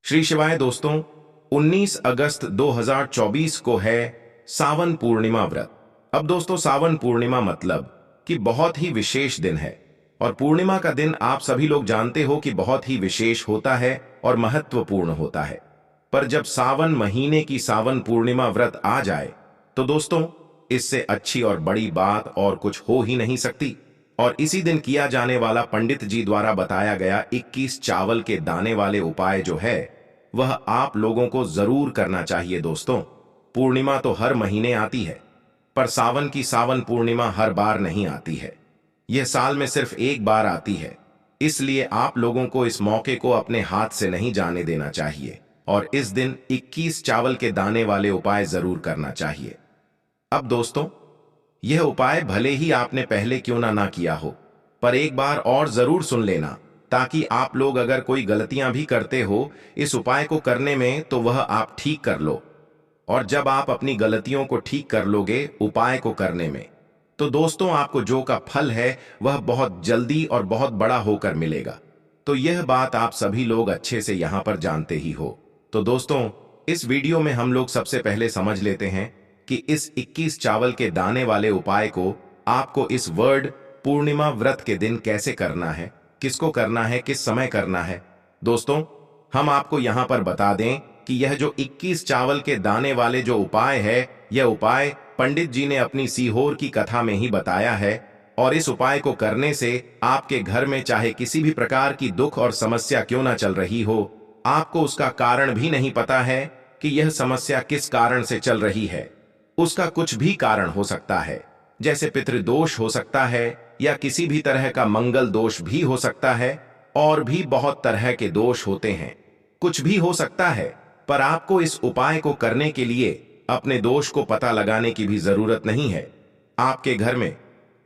श्री शिवाय दोस्तों, 19 अगस्त 2024 को है सावन पूर्णिमा व्रत। अब दोस्तों, सावन पूर्णिमा मतलब कि बहुत ही विशेष दिन है और पूर्णिमा का दिन आप सभी लोग जानते हो कि बहुत ही विशेष होता है और महत्वपूर्ण होता है। पर जब सावन महीने की सावन पूर्णिमा व्रत आ जाए तो दोस्तों, इससे अच्छी और बड़ी बात और कुछ हो ही नहीं सकती। और इसी दिन किया जाने वाला पंडित जी द्वारा बताया गया 21 चावल के दाने वाले उपाय जो है वह आप लोगों को जरूर करना चाहिए दोस्तों। पूर्णिमा तो हर महीने आती है, पर सावन की सावन पूर्णिमा हर बार नहीं आती है। यह साल में सिर्फ एक बार आती है, इसलिए आप लोगों को इस मौके को अपने हाथ से नहीं जाने देना चाहिए और इस दिन 21 चावल के दाने वाले उपाय जरूर करना चाहिए। अब दोस्तों, यह उपाय भले ही आपने पहले क्यों ना किया हो, पर एक बार और जरूर सुन लेना, ताकि आप लोग अगर कोई गलतियां भी करते हो इस उपाय को करने में तो वह आप ठीक कर लो। और जब आप अपनी गलतियों को ठीक कर लोगे उपाय को करने में, तो दोस्तों आपको जो का फल है वह बहुत जल्दी और बहुत बड़ा होकर मिलेगा। तो यह बात आप सभी लोग अच्छे से यहां पर जानते ही हो। तो दोस्तों, इस वीडियो में हम लोग सबसे पहले समझ लेते हैं कि इस 21 चावल के दाने वाले उपाय को आपको इस वर्ड पूर्णिमा व्रत के दिन कैसे करना है, किसको करना है, किस समय करना है। दोस्तों, हम आपको यहां पर बता दें कि यह जो 21 चावल के दाने वाले जो उपाय है, यह उपाय पंडित जी ने अपनी सीहोर की कथा में ही बताया है। और इस उपाय को करने से आपके घर में चाहे किसी भी प्रकार की दुख और समस्या क्यों ना चल रही हो, आपको उसका कारण भी नहीं पता है कि यह समस्या किस कारण से चल रही है। उसका कुछ भी कारण हो सकता है, जैसे पितृदोष हो सकता है या किसी भी तरह का मंगल दोष भी हो सकता है, और भी बहुत तरह के दोष होते हैं। कुछ भी हो सकता है, पर आपको इस उपाय को करने के लिए अपने दोष को पता लगाने की भी जरूरत नहीं है। आपके घर में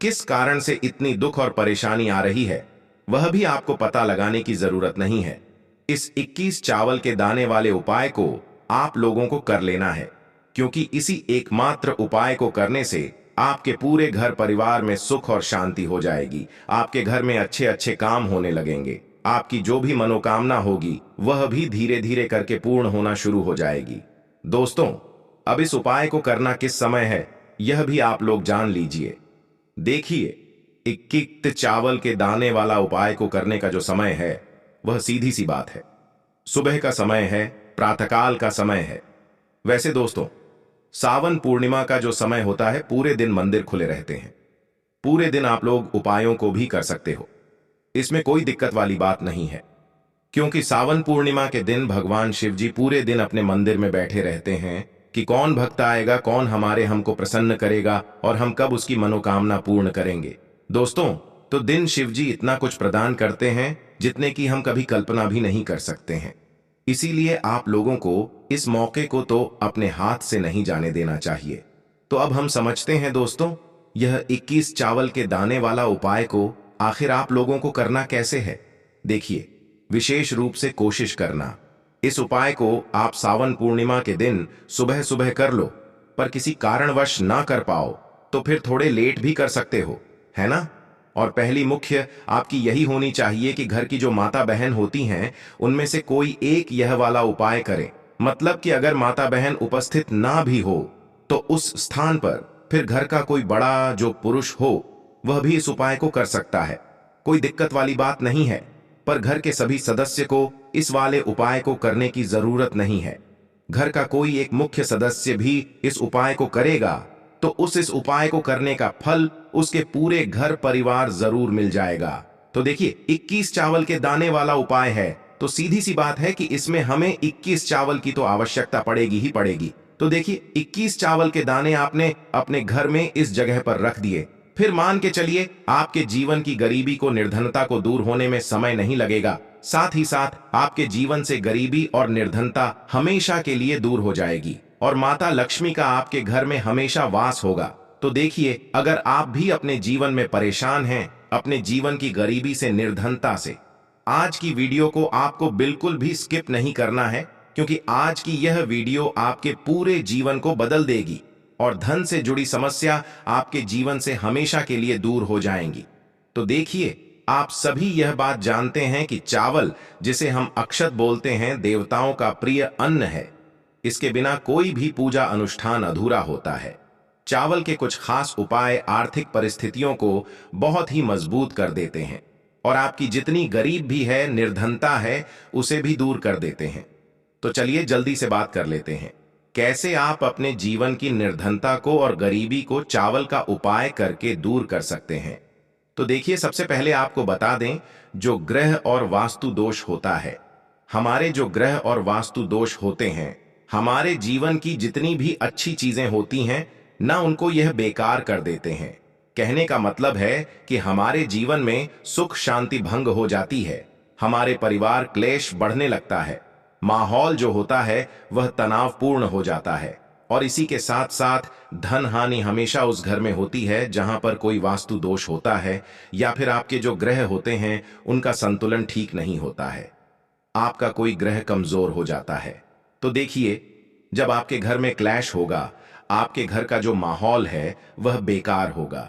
किस कारण से इतनी दुख और परेशानी आ रही है वह भी आपको पता लगाने की जरूरत नहीं है। इस 21 चावल के दाने वाले उपाय को आप लोगों को कर लेना है, क्योंकि इसी एकमात्र उपाय को करने से आपके पूरे घर परिवार में सुख और शांति हो जाएगी। आपके घर में अच्छे अच्छे काम होने लगेंगे। आपकी जो भी मनोकामना होगी वह भी धीरे धीरे करके पूर्ण होना शुरू हो जाएगी। दोस्तों, अब इस उपाय को करना किस समय है यह भी आप लोग जान लीजिए। देखिए, 21 चावल के दाने वाला उपाय को करने का जो समय है वह सीधी सी बात है, सुबह का समय है, प्रातःकाल का समय है। वैसे दोस्तों, सावन पूर्णिमा का जो समय होता है पूरे दिन मंदिर खुले रहते हैं। पूरे दिन आप लोग उपायों को भी कर सकते हो, इसमें कोई दिक्कत वाली बात नहीं है, क्योंकि सावन पूर्णिमा के दिन भगवान शिव जी पूरे दिन अपने मंदिर में बैठे रहते हैं कि कौन भक्त आएगा, कौन हमको प्रसन्न करेगा और हम कब उसकी मनोकामना पूर्ण करेंगे। दोस्तों, तो दिन शिव जी इतना कुछ प्रदान करते हैं जितने की हम कभी कल्पना भी नहीं कर सकते हैं। इसीलिए आप लोगों को इस मौके को तो अपने हाथ से नहीं जाने देना चाहिए। तो अब हम समझते हैं दोस्तों, यह 21 चावल के दाने वाला उपाय को आखिर आप लोगों को करना कैसे है। देखिए, विशेष रूप से कोशिश करना, इस उपाय को आप सावन पूर्णिमा के दिन सुबह सुबह कर लो, पर किसी कारणवश ना कर पाओ तो फिर थोड़े लेट भी कर सकते हो, है ना। और पहली मुख्य आपकी यही होनी चाहिए कि घर की जो माता बहन होती हैं उनमें से कोई एक यह वाला उपाय करे। मतलब कि अगर माता बहन उपस्थित ना भी हो तो उस स्थान पर फिर घर का कोई बड़ा जो पुरुष हो वह भी इस उपाय को कर सकता है। कोई दिक्कत वाली बात नहीं है, पर घर के सभी सदस्य को इस वाले उपाय को करने की जरूरत नहीं है। घर का कोई एक मुख्य सदस्य भी इस उपाय को करेगा तो इस उपाय को करने का फल उसके पूरे घर परिवार जरूर मिल जाएगा। तो देखिए, 21 चावल के दाने वाला उपाय है तो सीधी सी बात है कि इसमें हमें 21 चावल की तो आवश्यकता पड़ेगी ही पड़ेगी। तो देखिए, 21 चावल के दाने आपने अपने घर में इस जगह पर रख दिए, फिर मान के चलिए आपके जीवन की गरीबी को, निर्धनता को दूर होने में समय नहीं लगेगा। साथ ही साथ आपके जीवन से गरीबी और निर्धनता हमेशा के लिए दूर हो जाएगी और माता लक्ष्मी का आपके घर में हमेशा वास होगा। तो देखिए, अगर आप भी अपने जीवन में परेशान हैं, अपने जीवन की गरीबी से, निर्धनता से, आज की वीडियो को आपको बिल्कुल भी स्किप नहीं करना है, क्योंकि आज की यह वीडियो आपके पूरे जीवन को बदल देगी और धन से जुड़ी समस्या आपके जीवन से हमेशा के लिए दूर हो जाएंगी। तो देखिए, आप सभी यह बात जानते हैं कि चावल, जिसे हम अक्षत बोलते हैं, देवताओं का प्रिय अन्न है। इसके बिना कोई भी पूजा अनुष्ठान अधूरा होता है। चावल के कुछ खास उपाय आर्थिक परिस्थितियों को बहुत ही मजबूत कर देते हैं और आपकी जितनी गरीब भी है, निर्धनता है, उसे भी दूर कर देते हैं। तो चलिए जल्दी से बात कर लेते हैं, कैसे आप अपने जीवन की निर्धनता को और गरीबी को चावल का उपाय करके दूर कर सकते हैं। तो देखिए, सबसे पहले आपको बता दें, जो ग्रह और वास्तु दोष होता है, हमारे जो ग्रह और वास्तु दोष होते हैं, हमारे जीवन की जितनी भी अच्छी चीजें होती हैं ना, उनको यह बेकार कर देते हैं। कहने का मतलब है कि हमारे जीवन में सुख शांति भंग हो जाती है, हमारे परिवार क्लेश बढ़ने लगता है, माहौल जो होता है वह तनावपूर्ण हो जाता है, और इसी के साथ साथ धन हानि हमेशा उस घर में होती है जहां पर कोई वास्तु दोष होता है, या फिर आपके जो ग्रह होते हैं उनका संतुलन ठीक नहीं होता है, आपका कोई ग्रह कमजोर हो जाता है। तो देखिए, जब आपके घर में क्लैश होगा, आपके घर का जो माहौल है वह बेकार होगा,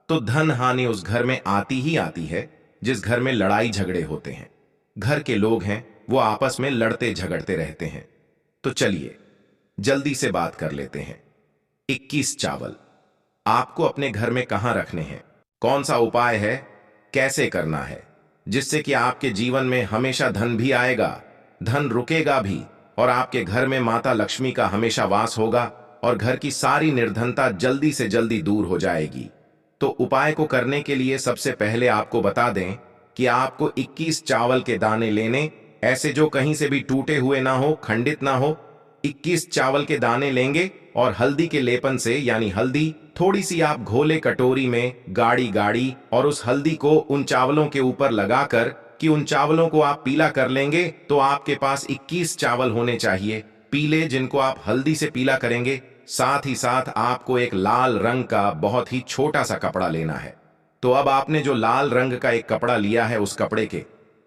तो धन हानि उस घर में आती ही आती है। जिस घर में लड़ाई झगड़े होते हैं, घर के लोग हैं वो आपस में लड़ते झगड़ते रहते हैं। तो चलिए जल्दी से बात कर लेते हैं। 21 चावल आपको अपने घर में कहां रखने हैं, कौन सा उपाय है, कैसे करना है, जिससे कि आपके जीवन में हमेशा धन भी आएगा, धन रुकेगा भी, और आपके घर में माता लक्ष्मी का हमेशा वास होगा और घर की सारी निर्धनता जल्दी से जल्दी दूर हो जाएगी। तो उपाय को करने के लिए सबसे पहले आपको बता दें कि आपको 21 चावल के दाने लेने, ऐसे जो कहीं से भी टूटे हुए ना हो, खंडित ना हो। 21 चावल के दाने लेंगे और हल्दी के लेपन से, यानी हल्दी थोड़ी सी आप घोले कटोरी में गाड़ी गाड़ी, और उस हल्दी को उन चावलों के ऊपर लगाकर कि उन चावलों को आप पीला कर लेंगे, तो आपके पास 21 चावल होने चाहिए पीले, जिनको आप हल्दी से पीला करेंगे। साथ ही साथ आपको एक लाल रंग का बहुत ही छोटा सा कपड़ा लेना है। तो अब आपने जो लाल रंग का एक कपड़ा लिया है, उस कपड़े के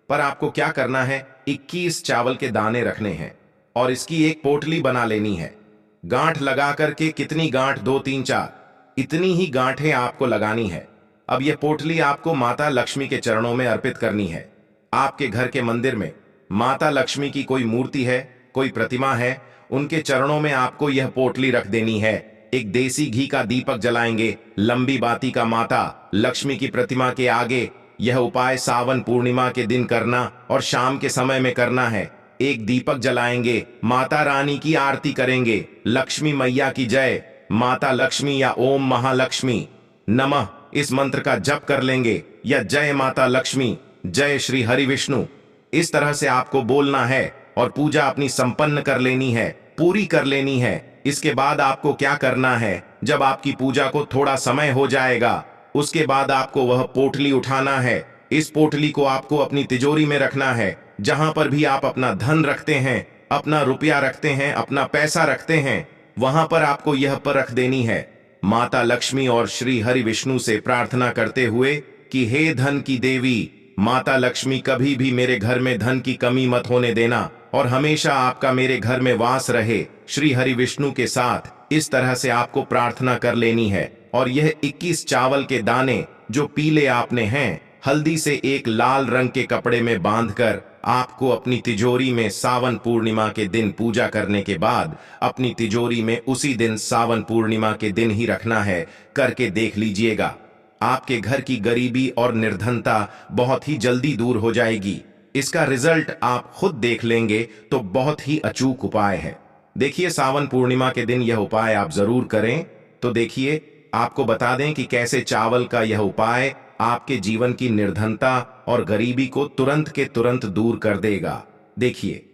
पर आपको क्या करना है, 21 चावल के दाने रखने हैं और इसकी एक पोटली बना लेनी है। गांठ लगा करके, कितनी गांठ, 2 3 4, इतनी ही गांठें आपको लगानी है। अब यह पोटली आपको माता लक्ष्मी के चरणों में अर्पित करनी है। आपके घर के मंदिर में माता लक्ष्मी की कोई मूर्ति है, कोई प्रतिमा है, उनके चरणों में आपको यह पोटली रख देनी है। एक देसी घी का दीपक जलाएंगे लंबी बाती का माता लक्ष्मी की प्रतिमा के आगे। यह उपाय सावन पूर्णिमा के दिन करना और शाम के समय में करना है। एक दीपक जलाएंगे, माता रानी की आरती करेंगे, लक्ष्मी मैया की जय, माता लक्ष्मी या ओम महालक्ष्मी नमः इस मंत्र का जप कर लेंगे, या जय माता लक्ष्मी, जय श्री हरि विष्णु, इस तरह से आपको बोलना है और पूजा अपनी संपन्न कर लेनी है, पूरी कर लेनी है। इसके बाद आपको क्या करना है, जब आपकी पूजा को थोड़ा समय हो जाएगा, उसके बाद आपको वह पोटली उठाना है। इस पोटली को आपको अपनी तिजोरी में रखना है। जहां पर भी आप अपना धन रखते हैं, अपना रुपया रखते हैं, अपना पैसा रखते हैं, वहां पर आपको यह पर रख देनी है, माता लक्ष्मी और श्री हरि विष्णु से प्रार्थना करते हुए कि हे धन की देवी माता लक्ष्मी, कभी भी मेरे घर में धन की कमी मत होने देना और हमेशा आपका मेरे घर में वास रहे, श्री हरि विष्णु के साथ। इस तरह से आपको प्रार्थना कर लेनी है। और यह 21 चावल के दाने जो पीले आपने हैं, हल्दी से एक लाल रंग के कपड़े में बांधकर आपको अपनी तिजोरी में सावन पूर्णिमा के दिन पूजा करने के बाद अपनी तिजोरी में उसी दिन सावन पूर्णिमा के दिन ही रखना है। करके देख लीजिएगा, आपके घर की गरीबी और निर्धनता बहुत ही जल्दी दूर हो जाएगी। इसका रिजल्ट आप खुद देख लेंगे। तो बहुत ही अचूक उपाय है। देखिए, सावन पूर्णिमा के दिन यह उपाय आप जरूर करें। तो देखिए, आपको बता दें कि कैसे चावल का यह उपाय आपके जीवन की निर्धनता और गरीबी को तुरंत के तुरंत दूर कर देगा। देखिए,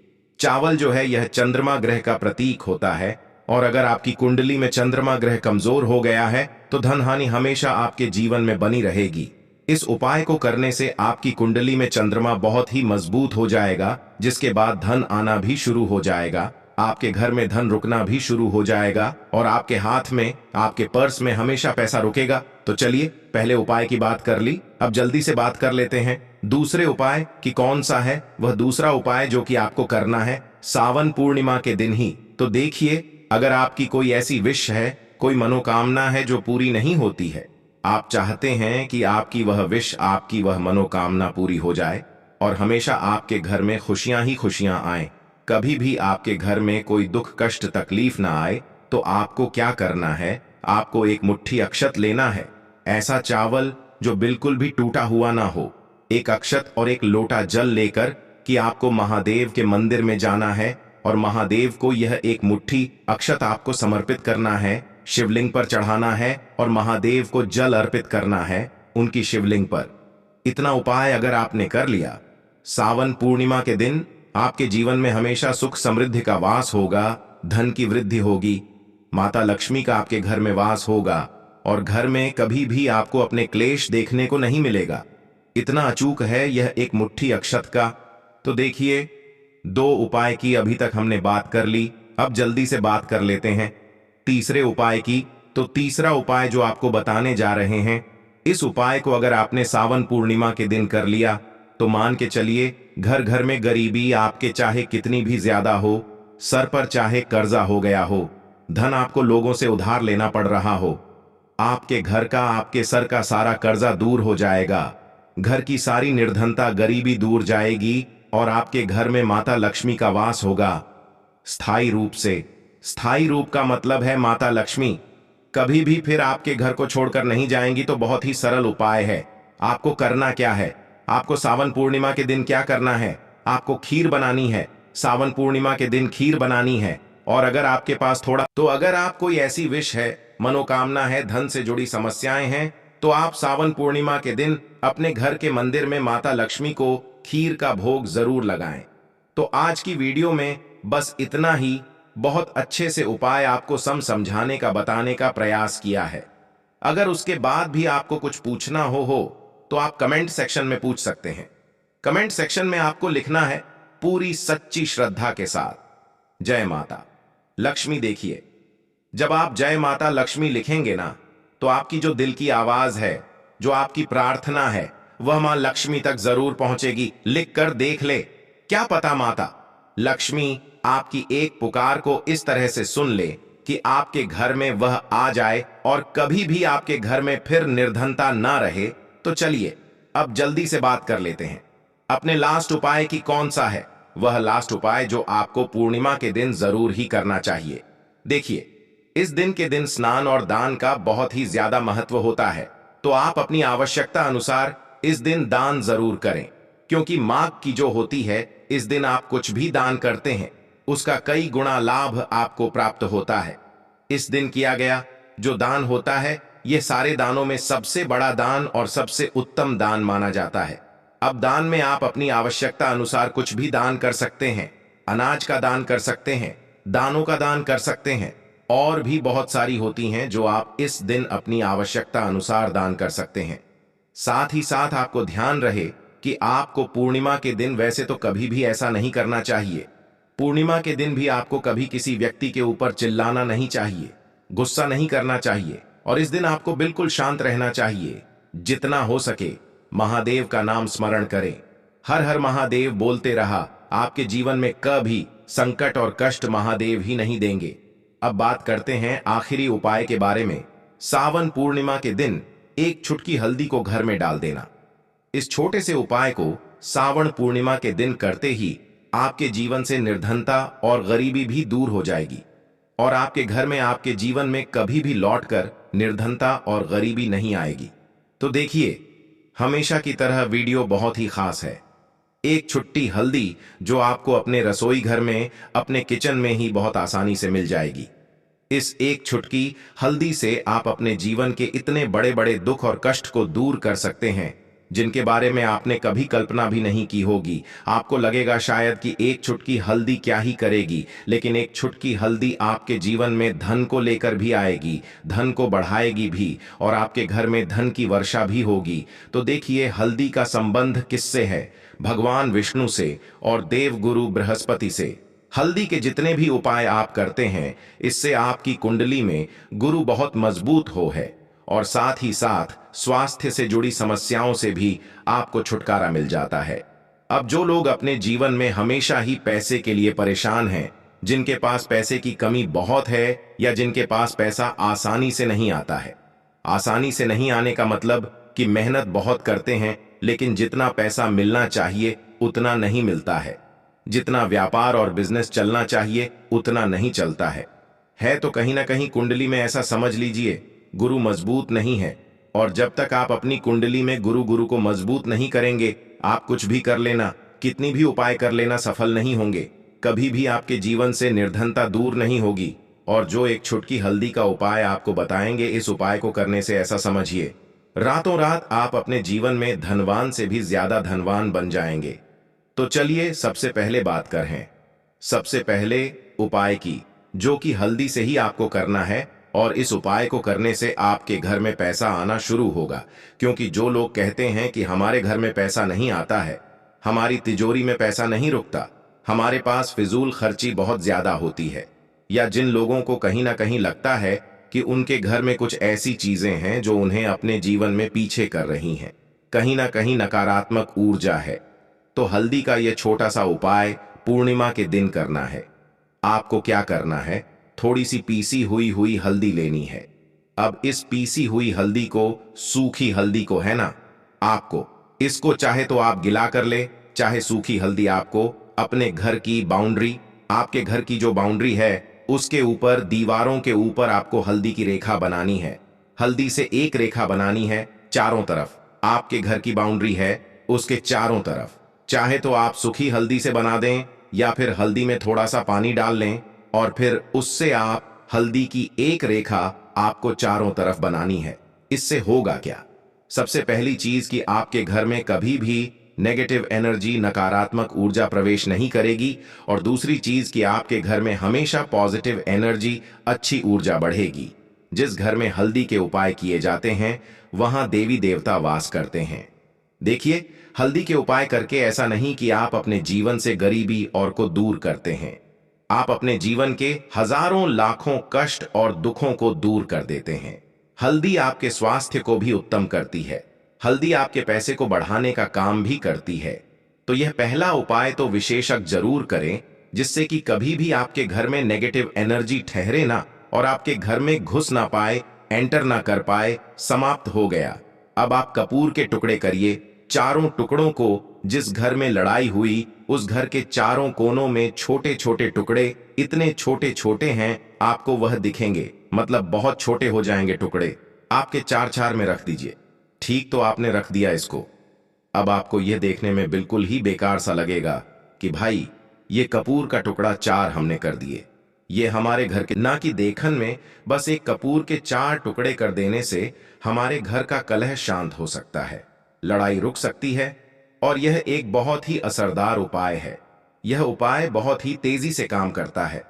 चावल जो है यह चंद्रमा ग्रह का प्रतीक होता है, और अगर आपकी कुंडली में चंद्रमा ग्रह कमजोर हो गया है तो धन हानि हमेशा आपके जीवन में बनी रहेगी। इस उपाय को करने से आपकी कुंडली में चंद्रमा बहुत ही मजबूत हो जाएगा, जिसके बाद धन आना भी शुरू हो जाएगा, आपके घर में धन रुकना भी शुरू हो जाएगा, और आपके हाथ में, आपके पर्स में हमेशा पैसा रुकेगा। तो चलिए, पहले उपाय की बात कर ली, अब जल्दी से बात कर लेते हैं दूसरे उपाय की कौन सा है। वह दूसरा उपाय जो कि आपको करना है सावन पूर्णिमा के दिन ही। तो देखिए, अगर आपकी कोई ऐसी विश है, कोई मनोकामना है जो पूरी नहीं होती है, आप चाहते हैं कि आपकी वह विश, आपकी वह मनोकामना पूरी हो जाए और हमेशा आपके घर में खुशियां ही खुशियां आए, कभी भी आपके घर में कोई दुख कष्ट तकलीफ ना आए। तो आपको क्या करना है? आपको एक मुट्ठी अक्षत लेना है, ऐसा चावल जो बिल्कुल भी टूटा हुआ ना हो, एक अक्षत और एक लोटा जल लेकर कि आपको महादेव के मंदिर में जाना है और महादेव को यह एक मुट्ठी अक्षत आपको समर्पित करना है, शिवलिंग पर चढ़ाना है और महादेव को जल अर्पित करना है उनकी शिवलिंग पर। इतना उपाय अगर आपने कर लिया, सावन पूर्णिमा के दिन आपके जीवन में हमेशा सुख समृद्धि का वास होगा, धन की वृद्धि होगी, माता लक्ष्मी का आपके घर में वास होगा और घर में कभी भी आपको अपने क्लेश देखने को नहीं मिलेगा। इतना अचूक है यह एक मुट्ठी अक्षत का। तो देखिए, 2 उपाय की अभी तक हमने बात कर ली, अब जल्दी से बात कर लेते हैं तीसरे उपाय की। तो तीसरा उपाय जो आपको बताने जा रहे हैं, इस उपाय को अगर आपने सावन पूर्णिमा के दिन कर लिया तो मान के चलिए घर घर में गरीबी आपके चाहे कितनी भी ज्यादा हो, सर पर चाहे कर्जा हो गया हो, धन आपको लोगों से उधार लेना पड़ रहा हो, आपके घर का आपके सर का सारा कर्जा दूर हो जाएगा, घर की सारी निर्धनता गरीबी दूर जाएगी और आपके घर में माता लक्ष्मी का वास होगा स्थायी रूप से। स्थायी रूप का मतलब है माता लक्ष्मी कभी भी फिर आपके घर को छोड़कर नहीं जाएंगी। तो बहुत ही सरल उपाय है। आपको करना क्या है? आपको सावन पूर्णिमा के दिन क्या करना है? आपको खीर बनानी है, सावन पूर्णिमा के दिन खीर बनानी है। और अगर आपके पास थोड़ा, तो अगर आप कोई ऐसी विश है, मनोकामना है, धन से जुड़ी समस्याएं हैं, तो आप सावन पूर्णिमा के दिन अपने घर के मंदिर में माता लक्ष्मी को खीर का भोग जरूर लगाएं। तो आज की वीडियो में बस इतना ही, बहुत अच्छे से उपाय आपको समझाने का बताने का प्रयास किया है। अगर उसके बाद भी आपको कुछ पूछना हो तो आप कमेंट सेक्शन में पूछ सकते हैं। कमेंट सेक्शन में आपको लिखना है पूरी सच्ची श्रद्धा के साथ, जय माता लक्ष्मी। देखिए, जब आप जय माता लक्ष्मी लिखेंगे ना, तो आपकी जो दिल की आवाज है, जो आपकी प्रार्थना है, वह मां लक्ष्मी तक जरूर पहुंचेगी। लिख कर देख ले, क्या पता माता लक्ष्मी आपकी एक पुकार को इस तरह से सुन ले कि आपके घर में वह आ जाए और कभी भी आपके घर में फिर निर्धनता ना रहे। तो चलिए अब जल्दी से बात कर लेते हैं अपने लास्ट उपाय की। कौन सा है वह लास्ट उपाय जो आपको पूर्णिमा के दिन जरूर ही करना चाहिए? देखिए, इस दिन के दिन स्नान और दान का बहुत ही ज्यादा महत्व होता है। तो आप अपनी आवश्यकता अनुसार इस दिन दान जरूर करें, क्योंकि माघ की जो होती है, इस दिन आप कुछ भी दान करते हैं उसका कई गुना लाभ आपको प्राप्त होता है। इस दिन किया गया जो दान होता है, यह सारे दानों में सबसे बड़ा दान और सबसे उत्तम दान माना जाता है। अब दान में आप अपनी आवश्यकता अनुसार कुछ भी दान कर सकते हैं। अनाज का दान कर सकते हैं, दानों का दान कर सकते हैं, और भी बहुत सारी होती हैं जो आप इस दिन अपनी आवश्यकता अनुसार दान कर सकते हैं। साथ ही साथ आपको ध्यान रहे कि आपको पूर्णिमा के दिन वैसे तो कभी भी ऐसा नहीं करना चाहिए। पूर्णिमा के दिन भी आपको कभी किसी व्यक्ति के ऊपर चिल्लाना नहीं चाहिए, गुस्सा नहीं करना चाहिए, और इस दिन आपको बिल्कुल शांत रहना चाहिए। जितना हो सके महादेव का नाम स्मरण करें, हर हर महादेव बोलते रहा। आपके जीवन में कभी संकट और कष्ट महादेव ही नहीं देंगे। अब बात करते हैं आखिरी उपाय के बारे में। सावन पूर्णिमा के दिन एक चुटकी हल्दी को घर में डाल देना। इस छोटे से उपाय को सावन पूर्णिमा के दिन करते ही आपके जीवन से निर्धनता और गरीबी भी दूर हो जाएगी और आपके घर में, आपके जीवन में कभी भी लौटकर निर्धनता और गरीबी नहीं आएगी। तो देखिए, हमेशा की तरह वीडियो बहुत ही खास है। एक छुट्टी हल्दी जो आपको अपने रसोई घर में, अपने किचन में ही बहुत आसानी से मिल जाएगी। इस एक छुटकी हल्दी से आप अपने जीवन के इतने बड़े बड़े दुख और कष्ट को दूर कर सकते हैं जिनके बारे में आपने कभी कल्पना भी नहीं की होगी। आपको लगेगा शायद कि एक चुटकी हल्दी क्या ही करेगी, लेकिन एक चुटकी हल्दी आपके जीवन में धन को लेकर भी आएगी, धन को बढ़ाएगी भी, और आपके घर में धन की वर्षा भी होगी। तो देखिए, हल्दी का संबंध किससे है? भगवान विष्णु से और देवगुरु बृहस्पति से। हल्दी के जितने भी उपाय आप करते हैं, इससे आपकी कुंडली में गुरु बहुत मजबूत हो है, और साथ ही साथ स्वास्थ्य से जुड़ी समस्याओं से भी आपको छुटकारा मिल जाता है। अब जो लोग अपने जीवन में हमेशा ही पैसे के लिए परेशान हैं, जिनके पास पैसे की कमी बहुत है या जिनके पास पैसा आसानी से नहीं आता है, आसानी से नहीं आने का मतलब कि मेहनत बहुत करते हैं लेकिन जितना पैसा मिलना चाहिए उतना नहीं मिलता है, जितना व्यापार और बिजनेस चलना चाहिए उतना नहीं चलता है तो कहीं ना कहीं कुंडली में ऐसा समझ लीजिए गुरु मजबूत नहीं है। और जब तक आप अपनी कुंडली में गुरु गुरु को मजबूत नहीं करेंगे, आप कुछ भी कर लेना, कितनी भी उपाय कर लेना, सफल नहीं होंगे। कभी भी आपके जीवन से निर्धनता दूर नहीं होगी। और जो एक छुटकी हल्दी का उपाय आपको बताएंगे, इस उपाय को करने से ऐसा समझिए रातों रात आप अपने जीवन में धनवान से भी ज्यादा धनवान बन जाएंगे। तो चलिए सबसे पहले बात करें सबसे पहले उपाय की, जो कि हल्दी से ही आपको करना है। और इस उपाय को करने से आपके घर में पैसा आना शुरू होगा। क्योंकि जो लोग कहते हैं कि हमारे घर में पैसा नहीं आता है, हमारी तिजोरी में पैसा नहीं रुकता, हमारे पास फिजूल खर्ची बहुत ज्यादा होती है, या जिन लोगों को कहीं ना कहीं लगता है कि उनके घर में कुछ ऐसी चीजें हैं जो उन्हें अपने जीवन में पीछे कर रही हैं, कहीं ना कहीं नकारात्मक ऊर्जा है, तो हल्दी का यह छोटा सा उपाय पूर्णिमा के दिन करना है। आपको क्या करना है, थोड़ी सी पीसी हुई हल्दी लेनी है। अब इस पीसी हुई हल्दी को, सूखी हल्दी को है ना, आपको इसको चाहे तो आप गिला कर ले, चाहे सूखी हल्दी आपको अपने घर की बाउंड्री, आपके घर की जो बाउंड्री है उसके ऊपर, दीवारों के ऊपर आपको हल्दी की रेखा बनानी है। हल्दी से एक रेखा बनानी है चारों तरफ, आपके घर की बाउंड्री है उसके चारों तरफ। चाहे तो आप सूखी हल्दी से बना दें या फिर हल्दी में थोड़ा सा पानी डाल लें और फिर उससे आप हल्दी की एक रेखा आपको चारों तरफ बनानी है। इससे होगा क्या, सबसे पहली चीज कि आपके घर में कभी भी नेगेटिव एनर्जी, नकारात्मक ऊर्जा प्रवेश नहीं करेगी। और दूसरी चीज कि आपके घर में हमेशा पॉजिटिव एनर्जी, अच्छी ऊर्जा बढ़ेगी। जिस घर में हल्दी के उपाय किए जाते हैं वहां देवी देवता वास करते हैं। देखिए, हल्दी के उपाय करके ऐसा नहीं कि आप अपने जीवन से गरीबी और को दूर करते हैं, आप अपने जीवन के हजारों लाखों कष्ट और दुखों को दूर कर देते हैं। हल्दी आपके स्वास्थ्य को भी उत्तम करती है, हल्दी आपके पैसे को बढ़ाने का काम भी करती है। तो यह पहला उपाय तो विशेषज्ञ जरूर करें, जिससे कि कभी भी आपके घर में नेगेटिव एनर्जी ठहरे ना और आपके घर में घुस ना पाए, एंटर ना कर पाए, समाप्त हो गया। अब आप कपूर के टुकड़े करिए, चारों टुकड़ों को, जिस घर में लड़ाई हुई उस घर के चारों कोनों में छोटे छोटे टुकड़े, इतने छोटे छोटे हैं आपको वह दिखेंगे, मतलब बहुत छोटे हो जाएंगे टुकड़े, आपके चार चार में रख दीजिए। ठीक, तो आपने रख दिया इसको। अब आपको यह देखने में बिल्कुल ही बेकार सा लगेगा कि भाई ये कपूर का टुकड़ा चार हमने कर दिए, ये हमारे घर के ना, कि देखन में बस एक कपूर के चार टुकड़े कर देने से हमारे घर का कलह शांत हो सकता है, लड़ाई रुक सकती है। और यह एक बहुत ही असरदार उपाय है। यह उपाय बहुत ही तेजी से काम करता है।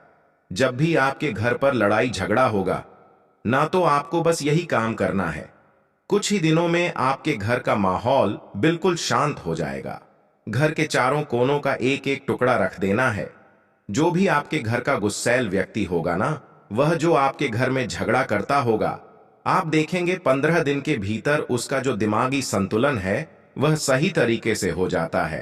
जब भी आपके घर पर लड़ाई झगड़ा होगा ना, तो आपको बस यही काम करना है, कुछ ही दिनों में आपके घर का माहौल बिल्कुल शांत हो जाएगा। घर के चारों कोनों का एक एक टुकड़ा रख देना है। जो भी आपके घर का गुस्सैल व्यक्ति होगा ना, वह जो आपके घर में झगड़ा करता होगा, आप देखेंगे 15 दिन के भीतर उसका जो दिमागी संतुलन है वह सही तरीके से हो जाता है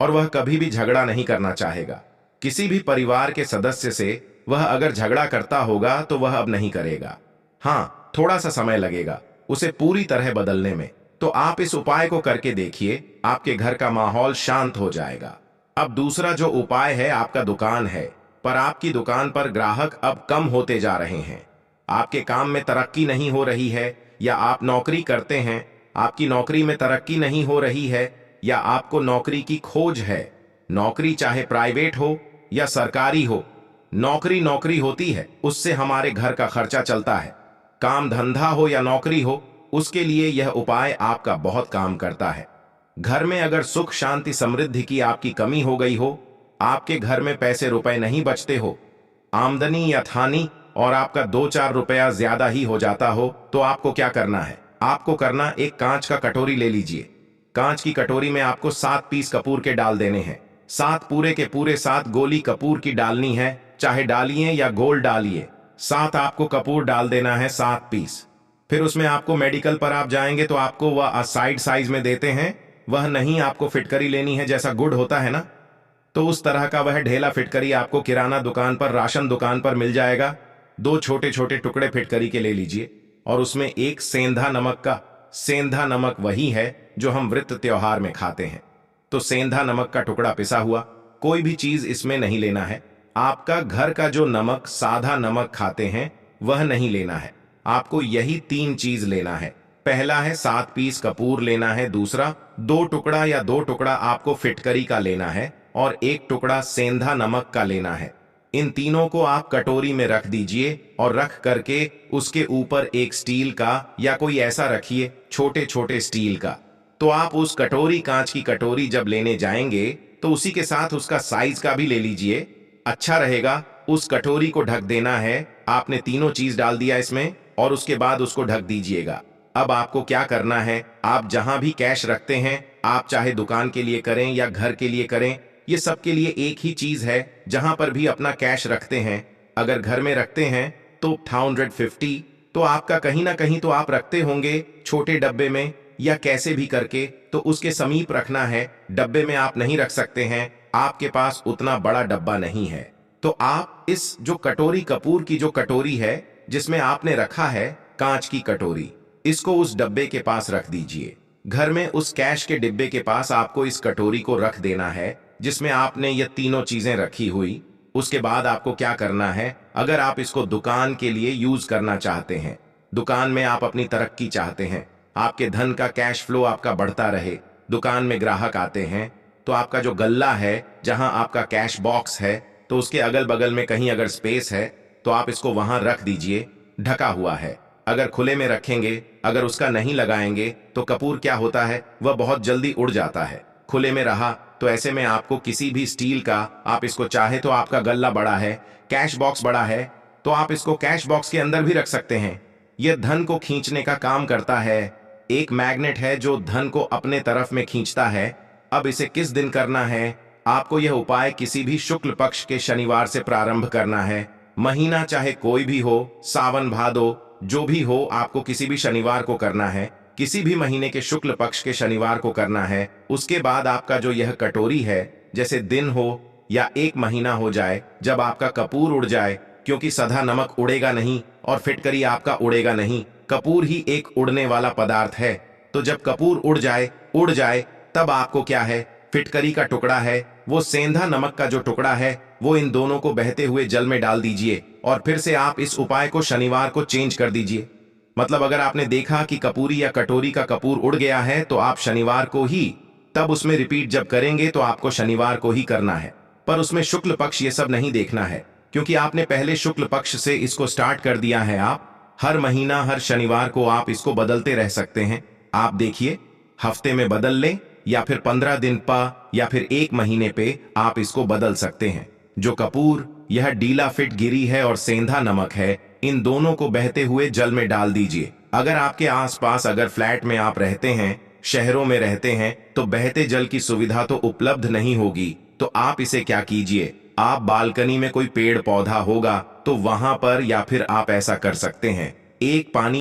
और वह कभी भी झगड़ा नहीं करना चाहेगा। किसी भी परिवार के सदस्य से वह अगर झगड़ा करता होगा तो वह अब नहीं करेगा। हाँ, थोड़ा सा समय लगेगा उसे पूरी तरह बदलने में। तो आप इस उपाय को करके देखिए, आपके घर का माहौल शांत हो जाएगा। अब दूसरा जो उपाय है, आपका दुकान है, पर आपकी दुकान पर ग्राहक अब कम होते जा रहे हैं, आपके काम में तरक्की नहीं हो रही है, या आप नौकरी करते हैं, आपकी नौकरी में तरक्की नहीं हो रही है, या आपको नौकरी की खोज है। नौकरी चाहे प्राइवेट हो या सरकारी हो, नौकरी नौकरी होती है, उससे हमारे घर का खर्चा चलता है। काम धंधा हो या नौकरी हो, उसके लिए यह उपाय आपका बहुत काम करता है। घर में अगर सुख शांति समृद्धि की आपकी कमी हो गई हो, आपके घर में पैसे रुपए नहीं बचते हो, आमदनी या थानी और आपका 2-4 रुपया ज्यादा ही हो जाता हो, तो आपको क्या करना है, आपको करना, एक कांच का कटोरी ले लीजिए। कांच की कटोरी में आपको 7 पीस कपूर के डाल देने हैं। 7 पूरे के पूरे 7 गोली कपूर की डालनी है, चाहे डालिए या गोल डालिए। 7 आपको कपूर डाल देना है, 7 पीस। फिर उसमें आपको मेडिकल पर आप जाएंगे तो आपको वह साइड साइज में देते हैं, वह नहीं, आपको फिटकरी लेनी है, जैसा गुड़ होता है ना, तो उस तरह का वह ढेला फिटकरी आपको किराना दुकान पर, राशन दुकान पर मिल जाएगा। 2 छोटे छोटे टुकड़े फिटकरी के ले लीजिए और उसमें एक सेंधा नमक का। सेंधा नमक वही है जो हम व्रत त्योहार में खाते हैं। तो सेंधा नमक का टुकड़ा पिसा हुआ, कोई भी चीज इसमें नहीं लेना है। आपका घर का जो नमक सादा नमक खाते हैं वह नहीं लेना है। आपको यही 3 चीज लेना है। पहला है 7 पीस कपूर लेना है, दूसरा 2 टुकड़ा या 2 टुकड़ा आपको फिटकरी का लेना है और 1 टुकड़ा सेंधा नमक का लेना है। इन तीनों को आप कटोरी में रख दीजिए और रख करके उसके ऊपर एक स्टील का या कोई ऐसा रखिए छोटे छोटे स्टील का। तो आप उस कटोरी, कांच की कटोरी जब लेने जाएंगे तो उसी के साथ उसका साइज का भी ले लीजिए, अच्छा रहेगा। उस कटोरी को ढक देना है। आपने तीनों चीज डाल दिया इसमें और उसके बाद उसको ढक दीजिएगा। अब आपको क्या करना है, आप जहां भी कैश रखते हैं, आप चाहे दुकान के लिए करें या घर के लिए करें, ये सब के लिए एक ही चीज है। जहां पर भी अपना कैश रखते हैं, अगर घर में रखते हैं तो 150, तो आपका कहीं ना कहीं तो आप रखते होंगे छोटे डब्बे में या कैसे भी करके, तो उसके समीप रखना है। डब्बे में आप नहीं रख सकते हैं, आपके पास उतना बड़ा डब्बा नहीं है। तो आप इस जो कटोरी, कपूर की जो कटोरी है जिसमें आपने रखा है कांच की कटोरी, इसको उस डब्बे के पास रख दीजिए। घर में उस कैश के डिब्बे के पास आपको इस कटोरी को रख देना है जिसमें आपने ये तीनों चीजें रखी हुई। उसके बाद आपको क्या करना है, अगर आप इसको दुकान के लिए यूज करना चाहते हैं, दुकान में आप अपनी तरक्की चाहते हैं, आपके धन का कैश फ्लो आपका बढ़ता रहे, दुकान में ग्राहक आते हैं, तो आपका जो गल्ला है जहां आपका कैश बॉक्स है, तो उसके अगल बगल में कहीं अगर स्पेस है तो आप इसको वहां रख दीजिए, ढका हुआ है। अगर खुले में रखेंगे, अगर उसका नहीं लगाएंगे तो कपूर क्या होता है, वह बहुत जल्दी उड़ जाता है। खुले में रहा तो ऐसे में आपको किसी भी स्टील का, आप इसको चाहे तो आपका गल्ला बड़ा है, कैश बॉक्स बड़ा है, तो आप इसको कैश बॉक्स के अंदर भी रख सकते हैं। यह धन को खींचने का काम करता है। एक मैग्नेट है जो धन को अपने तरफ में खींचता है। अब इसे किस दिन करना है, आपको यह उपाय किसी भी शुक्ल पक्ष के शनिवार से प्रारंभ करना है। महीना चाहे कोई भी हो, सावन भादो जो भी हो, आपको किसी भी शनिवार को करना है, किसी भी महीने के शुक्ल पक्ष के शनिवार को करना है। उसके बाद आपका जो यह कटोरी है, जैसे दिन हो या 1 महीना हो जाए, जब आपका कपूर उड़ जाए, क्योंकि सदा नमक उड़ेगा नहीं और फिटकरी आपका उड़ेगा नहीं, कपूर ही एक उड़ने वाला पदार्थ है। तो जब कपूर उड़ जाए तब आपको क्या है, फिटकरी का टुकड़ा है, वो सेंधा नमक का जो टुकड़ा है, वो इन दोनों को बहते हुए जल में डाल दीजिए और फिर से आप इस उपाय को शनिवार को चेंज कर दीजिए। मतलब अगर आपने देखा कि कपूरी या कटोरी का कपूर उड़ गया है तो आप शनिवार को ही, तब उसमें रिपीट जब करेंगे तो आपको शनिवार को ही करना है। पर उसमें शुक्ल पक्ष ये सब नहीं देखना है, क्योंकि आपने पहले शुक्ल पक्ष से इसको स्टार्ट कर दिया है। आप हर महीना हर शनिवार को आप इसको बदलते रह सकते हैं। आप देखिए, हफ्ते में बदल लें या फिर 15 दिन पा या फिर 1 महीने पे आप इसको बदल सकते हैं। जो कपूर, यह डीला फिट गिरी है और सेंधा नमक है, इन दोनों को बहते हुए जल में डाल दीजिए। अगर आपके आसपास, अगर फ्लैट में आप रहते हैं, शहरों में रहते हैं, तो बहते जल की सुविधा तो उपलब्ध नहीं होगी। तो आप इसे क्या कीजिए, आप बालकनी में कोई पेड़ पौधा होगा तो वहां पर, या फिर आप ऐसा कर सकते हैं, एक पानी